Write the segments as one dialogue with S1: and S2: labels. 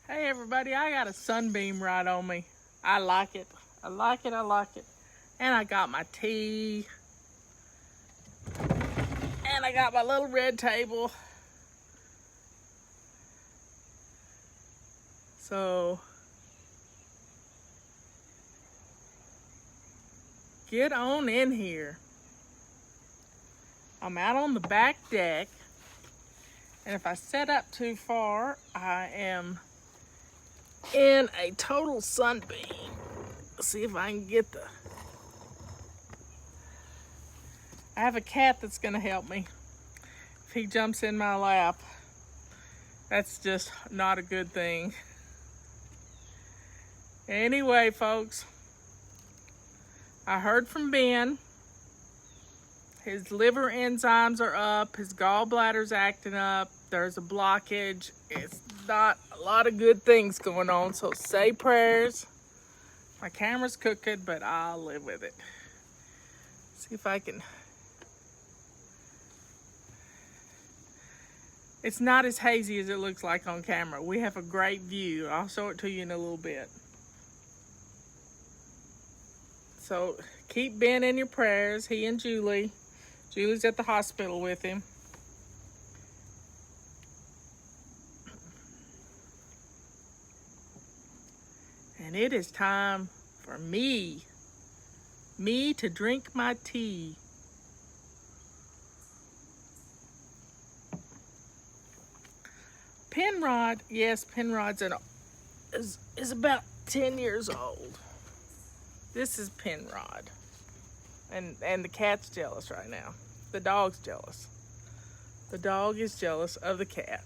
S1: Hey everybody, I got a sunbeam right on me. I like it. I like it. I like it. And I got my tea. And I got my little red table. So get on in here. I'm out on the back deck. And if I set up too far, I am in a total sunbeam. Let's see if I can get the... I have a cat that's gonna help me. If he jumps in my lap, that's just not a good thing. Anyway, folks, I heard from Ben. His liver enzymes are up. His gallbladder's acting up. There's a blockage. It's not a lot of good things going on, so say prayers. My camera's crooked, but I'll live with it. See if I can... It's not as hazy as it looks like on camera. We have a great view. I'll show it to you in a little bit. So keep Ben in your prayers, he and Julie. Julie's at the hospital with him. And it is time for me to drink my tea. Penrod, yes, Penrod's is about 10 years old. This is Penrod. And the cat's jealous right now. The dog's jealous. The dog is jealous of the cat.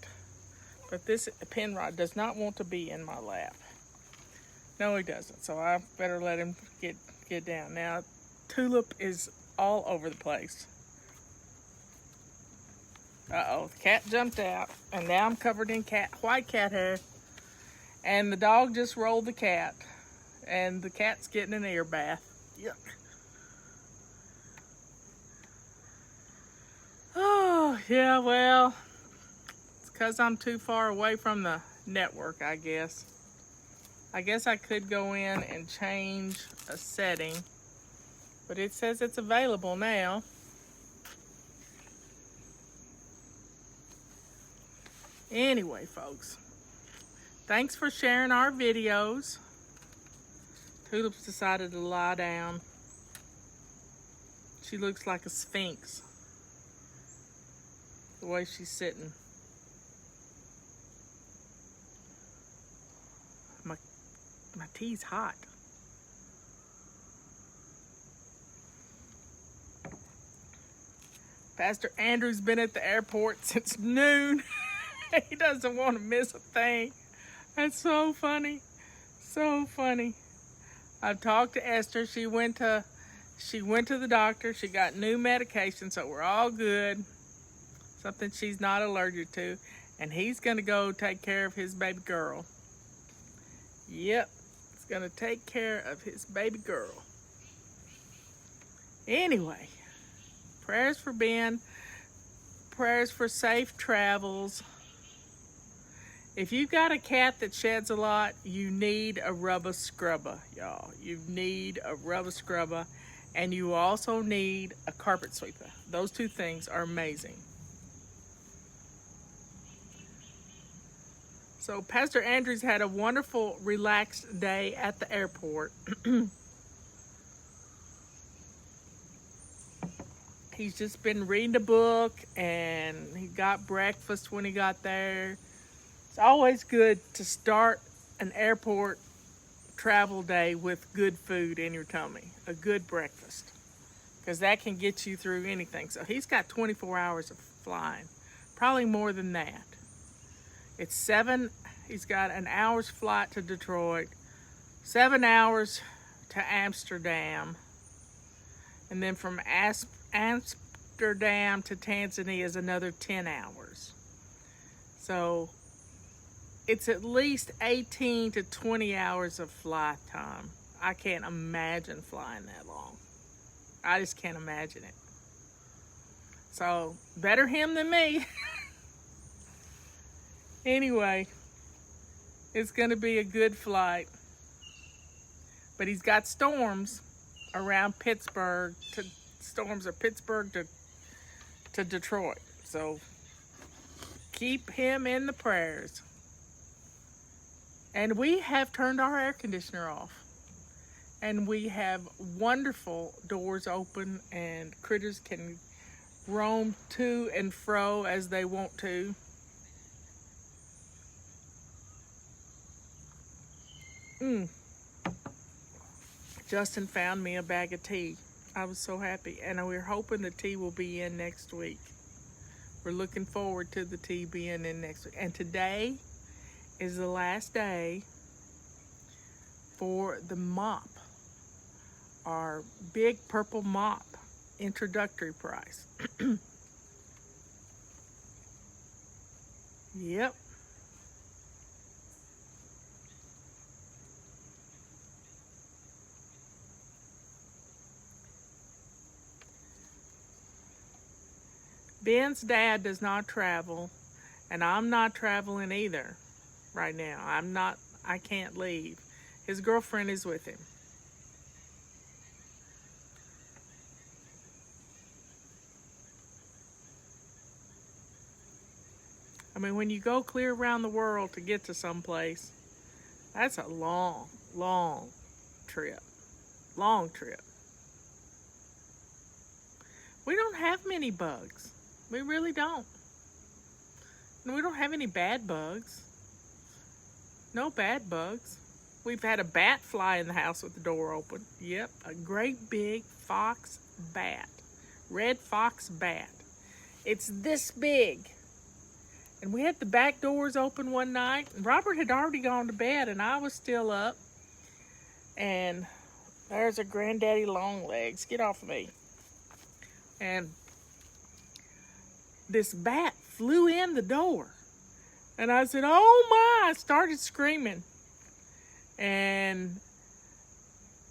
S1: But this Penrod does not want to be in my lap. No, he doesn't. So I better let him get down. Now, Tulip is all over the place. Uh-oh, the cat jumped out. And now I'm covered in white cat hair. And the dog just rolled the cat. And the cat's getting an ear bath. Yuck. Oh, yeah, well, it's because I'm too far away from the network, I guess. I guess I could go in and change a setting, but it says it's available now. Anyway, folks, thanks for sharing our videos. Tulip's decided to lie down. She looks like a sphinx, the way she's sitting. My tea's hot. Pastor Andrew's been at the airport since noon. He doesn't want to miss a thing. That's so funny. So funny. I've talked to Esther. She went to the doctor. She got new medication, so we're all good. Something she's not allergic to. And he's going to go take care of his baby girl. Yep. He's going to take care of his baby girl. Anyway. Prayers for Ben. Prayers for safe travels. If you've got a cat that sheds a lot, you need a rubber scrubber, y'all. You need a rubber scrubber, and you also need a carpet sweeper. Those two things are amazing. So Pastor Andrews had a wonderful, relaxed day at the airport. He's just been reading a book, and he got breakfast when he got there. It's always good to start an airport travel day with good food in your tummy, a good breakfast, because that can get you through anything. So he's got 24 hours of flying, probably more than that. He's got an hour's flight to Detroit, 7 hours to Amsterdam, and then from Amsterdam to Tanzania is another 10 hours. So it's at least 18 to 20 hours of flight time. I can't imagine flying that long. I just can't imagine it. So better him than me. Anyway, It's going to be a good flight. But he's got storms around Pittsburgh. Storms are Pittsburgh to Detroit. So keep him in the prayers. And we have turned our air conditioner off. And we have wonderful doors open, and critters can roam to and fro as they want to. Justin found me a bag of tea. I was so happy, and we're hoping the tea will be in next week. We're looking forward to the tea being in next week. And today is the last day for the mop, our big purple mop introductory price. Yep. Ben's dad does not travel, and I'm not traveling either right now. I can't leave. His girlfriend is with him. I mean, when you go clear around the world to get to someplace, that's a long, long trip. Long trip. We don't have many bugs. We really don't. And we don't have any bad bugs. No bad bugs. We've had a bat fly in the house with the door open. Yep, a great big fox bat. Red fox bat. It's this big. And we had the back doors open one night. Robert had already gone to bed, and I was still up. And there's a granddaddy long legs. Get off of me. And this bat flew in the door. And I said, oh my, I started screaming. And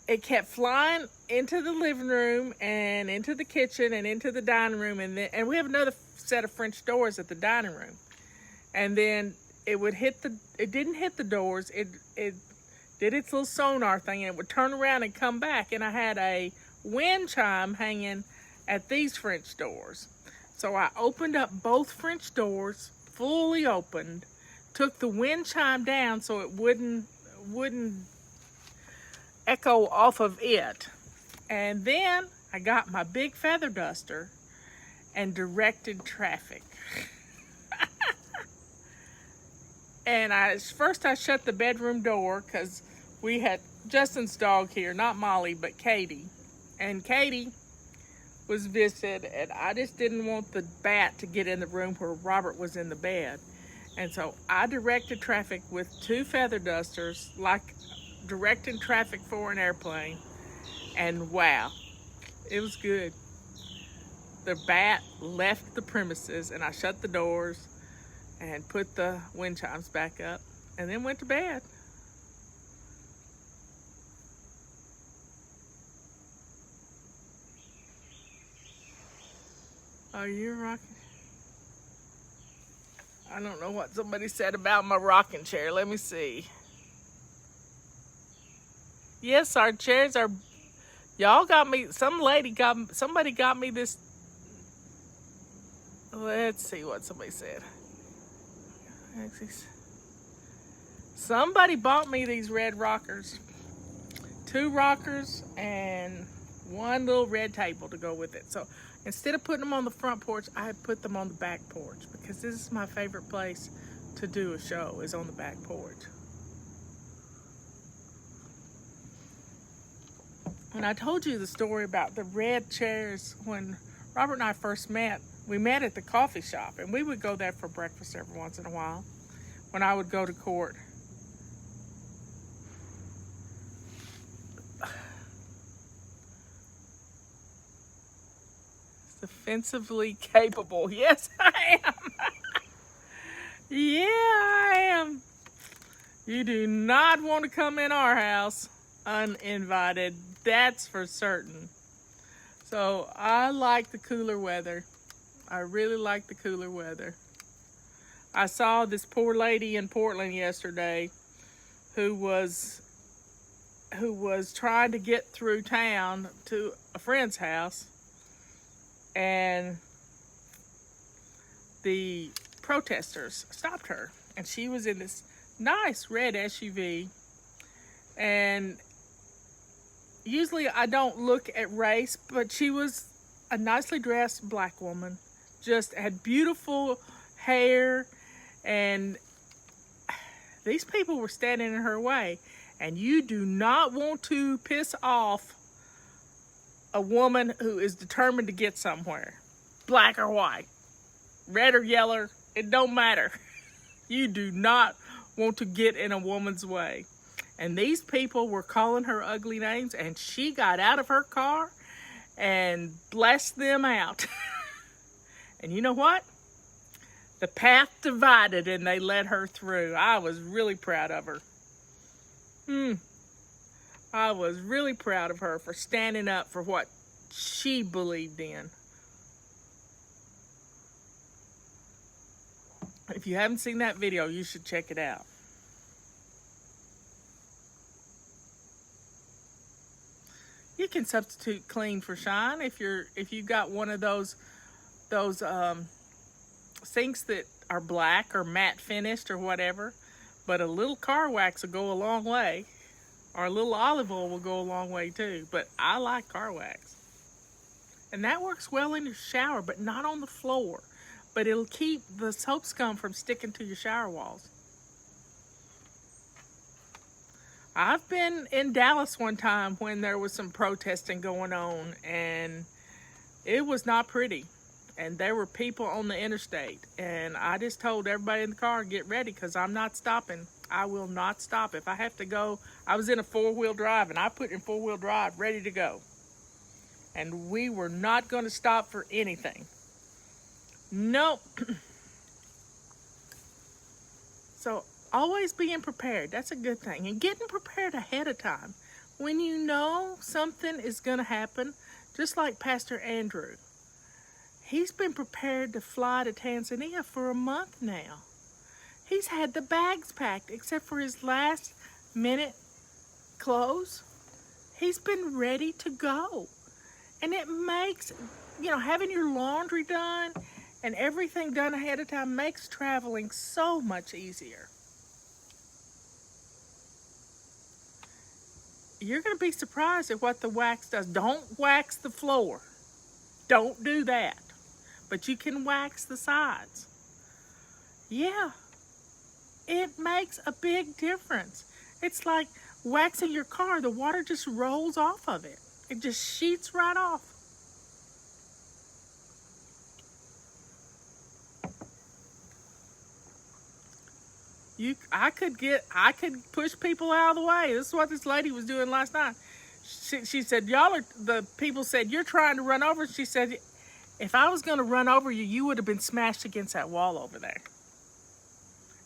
S1: it kept flying into the living room and into the kitchen and into the dining room. And we have another set of French doors at the dining room. And then it didn't hit the doors. It did its little sonar thing, and it would turn around and come back. And I had a wind chime hanging at these French doors. So I opened up both French doors, fully opened, took the wind chime down so it wouldn't echo off of it. And then I got my big feather duster and directed traffic. And first I shut the bedroom door because we had Justin's dog here, not Molly, but Katie. And Katie was visited, and I just didn't want the bat to get in the room where Robert was in the bed. And so I directed traffic with 2 feather dusters, like directing traffic for an airplane. And wow, it was good. The bat left the premises, and I shut the doors and put the wind chimes back up, and then went to bed. Oh, you're rocking? I don't know what somebody said about my rocking chair. Let me see. Yes, our chairs are. Y'all got me. Somebody got me this. Let's see what somebody said. Somebody bought me these red rockers. 2 rockers and 1 little red table to go with it. So instead of putting them on the front porch, I put them on the back porch because this is my favorite place to do a show, is on the back porch. And I told you the story about the red chairs when Robert and I first met. We met at the coffee shop, and we would go there for breakfast every once in a while when I would go to court. Offensively capable. Yes, I am. Yeah, I am. You do not want to come in our house uninvited. That's for certain. So I like the cooler weather. I really like the cooler weather. I saw this poor lady in Portland yesterday who was trying to get through town to a friend's house, and the protesters stopped her, and she was in this nice red SUV. And usually I don't look at race, but she was a nicely dressed black woman, just had beautiful hair, and these people were standing in her way. And you do not want to piss off a woman who is determined to get somewhere. Black or white, red or yellow, it don't matter. You do not want to get in a woman's way. And these people were calling her ugly names, and she got out of her car and blessed them out. And you know what? The path divided and they let her through. I was really proud of her. I was really proud of her for standing up for what she believed in. If you haven't seen that video, you should check it out. You can substitute clean for shine if you got one of those sinks that are black or matte finished or whatever. But a little car wax will go a long way, or a little olive oil will go a long way too. But I like car wax, and that works well in your shower, but not on the floor. But it'll keep the soap scum from sticking to your shower walls. I've been in Dallas one time when there was some protesting going on, and it was not pretty. And there were people on the interstate, and I just told everybody in the car, get ready, because I'm not stopping. I will not stop. If I have to go, I was in a 4-wheel drive, and I put in 4-wheel drive, ready to go. And we were not going to stop for anything. Nope. So always being prepared, that's a good thing. And getting prepared ahead of time. When you know something is going to happen, just like Pastor Andrew. He's been prepared to fly to Tanzania for a month now. He's had the bags packed, except for his last minute clothes. He's been ready to go. And it makes, having your laundry done and everything done ahead of time makes traveling so much easier. You're going to be surprised at what the wax does. Don't wax the floor. Don't do that. But you can wax the sides. Yeah, it makes a big difference. It's like waxing your car. The water just rolls off of it. It just sheets right off. I could push people out of the way. This is what this lady was doing last night. She said, the people said, you're trying to run over. She said, if I was going to run over you, you would have been smashed against that wall over there.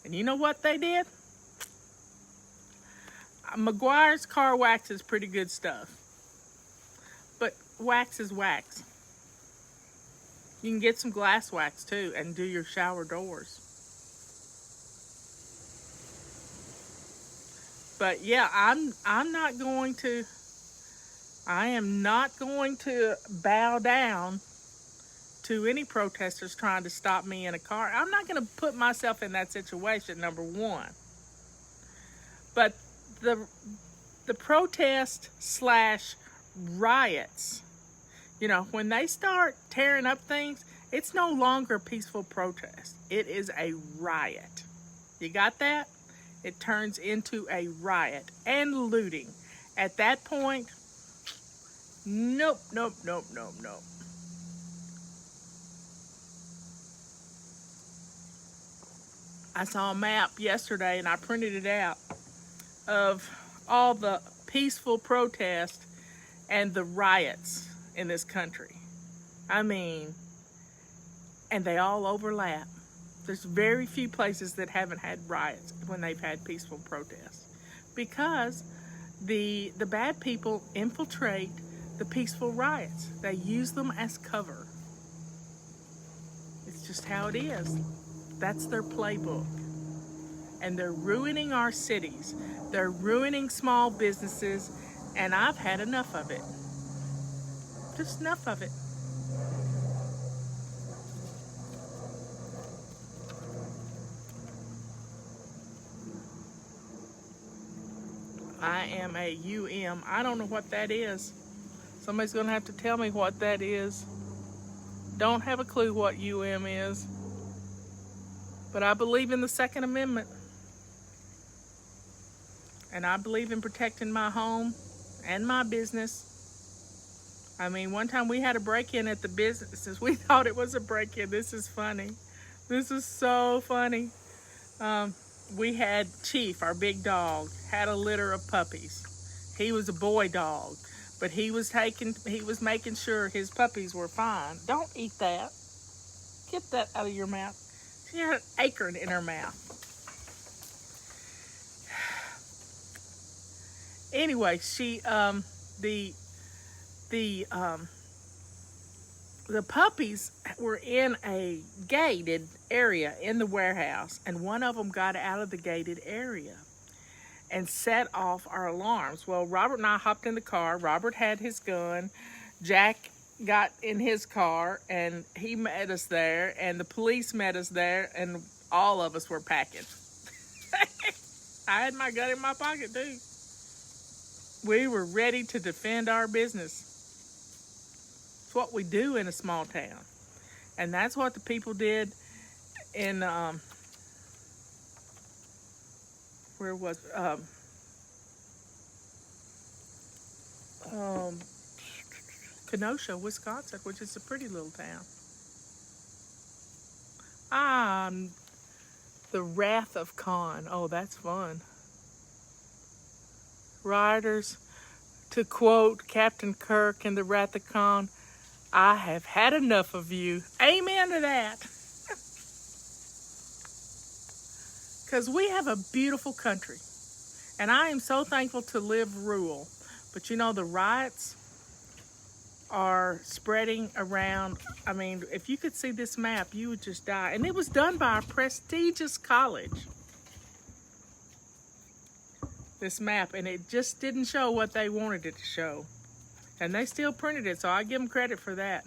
S1: And you know what they did? Meguiar's car wax is pretty good stuff. But wax is wax. You can get some glass wax too and do your shower doors. But yeah, I am not going to bow down to any protesters trying to stop me in a car. I'm not going to put myself in that situation, number one. But the protest / riots, when they start tearing up things, it's no longer a peaceful protest. It is a riot. You got that? It turns into a riot and looting. At that point, nope. I saw a map yesterday, and I printed it out, of all the peaceful protests and the riots in this country. And they all overlap. There's very few places that haven't had riots when they've had peaceful protests, because the bad people infiltrate the peaceful riots. They use them as cover. It's just how it is. That's their playbook. and they're ruining our cities. They're ruining small businesses, and I've had enough of it. Just enough of it. I am a UM. I don't know what that is. Somebody's going to have to tell me what that is. Don't have a clue what UM is. But I believe in the Second Amendment. And I believe in protecting my home and my business. I mean, one time we had a break-in at the business. We thought it was a break-in. This is funny. This is so funny. We had Chief, our big dog, had a litter of puppies. He was a boy dog, but he was making sure his puppies were fine. Don't eat that. Get that out of your mouth. She had an acorn in her mouth. Anyway, the puppies were in a gated area in the warehouse, and one of them got out of the gated area and set off our alarms. Well, Robert and I hopped in the car. Robert had his gun. Jack got in his car, and he met us there, and the police met us there, and all of us were packing. I had my gun in my pocket, too. We were ready to defend our business. It's what we do in a small town. And that's what the people did in, Kenosha, Wisconsin, which is a pretty little town. The Wrath of Khan. Oh, that's fun. Riders, to quote Captain Kirk in The Wrath of Khan, I have had enough of you. Amen to that. Because we have a beautiful country. And I am so thankful to live rural. But you know, the riots are spreading around. I mean, if you could see this map, you would just die. And it was done by a prestigious college. This map, and it just didn't show what they wanted it to show. And they still printed it, so I give them credit for that.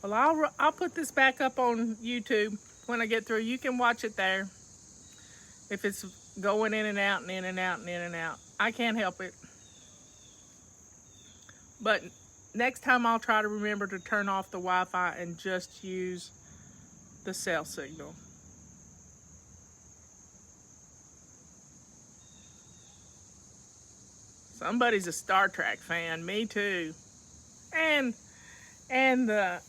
S1: Well, I'll put this back up on YouTube when I get through. You can watch it there. If it's going in and out and in and out and in and out. I can't help it. But next time I'll try to remember to turn off the Wi-Fi and just use the cell signal. Somebody's a Star Trek fan, me too. And the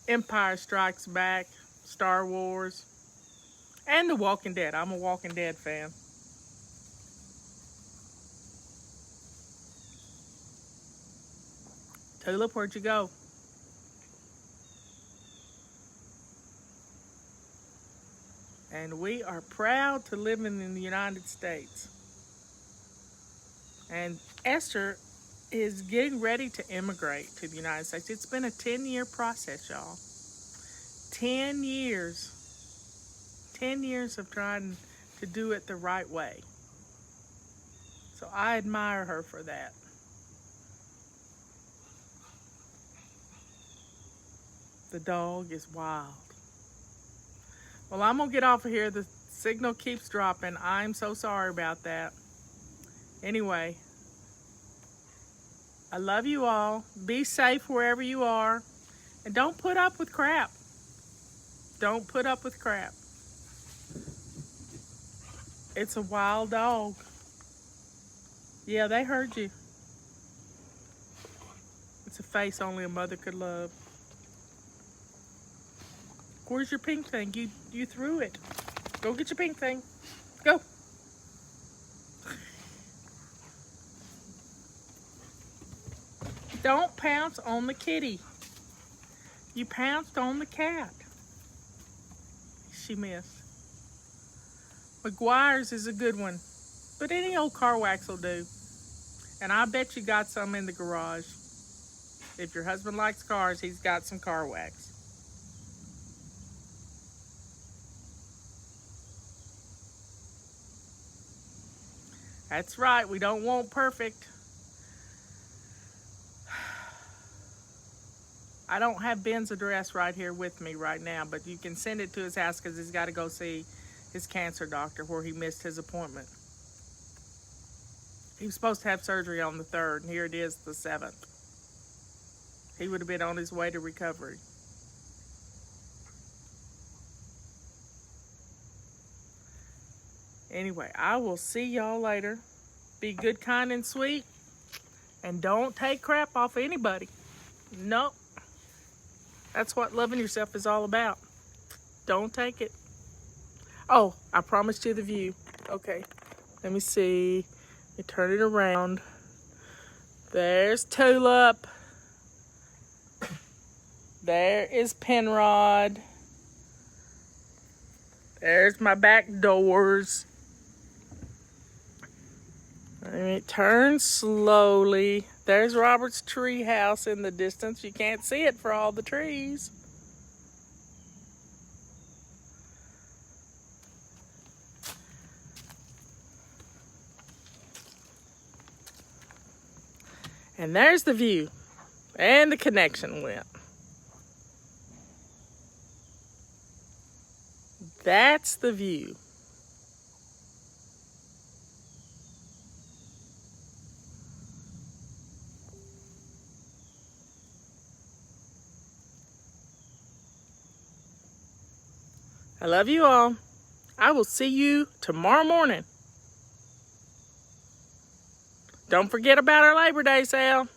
S1: Empire Strikes Back, Star Wars, and The Walking Dead. I'm a Walking Dead fan. Tulip, where'd you go? And we are proud to live in the United States. And Esther is getting ready to immigrate to the United States. It's been a 10-year process, y'all. 10 years. 10 years of trying to do it the right way. So I admire her for that. The dog is wild. Well, I'm going to get off of here. The signal keeps dropping. I'm so sorry about that. Anyway, I love you all. Be safe wherever you are. And don't put up with crap. Don't put up with crap. It's a wild dog. Yeah, they heard you. It's a face only a mother could love. Where's your pink thing? You threw it. Go get your pink thing. Go. Don't pounce on the kitty. You pounced on the cat. She missed. McGuire's is a good one, but any old car wax will do. And I bet you got some in the garage. If your husband likes cars, he's got some car wax. That's right, we don't want perfect. I don't have Ben's address right here with me right now, but you can send it to his house because he's got to go see his cancer doctor where he missed his appointment. He was supposed to have surgery on the 3rd, and here it is, the 7th. He would have been on his way to recovery. Anyway, I will see y'all later. Be good, kind, and sweet. And don't take crap off anybody. Nope. That's what loving yourself is all about. Don't take it. Oh, I promised you the view. Okay, let me see. Let me turn it around. There's Tulip. There is Penrod. There's my back doors. Let me turn slowly. There's Robert's tree house in the distance. You can't see it for all the trees. And there's the view. And the connection went. That's the view. I love you all. I will see you tomorrow morning. Don't forget about our Labor Day sale.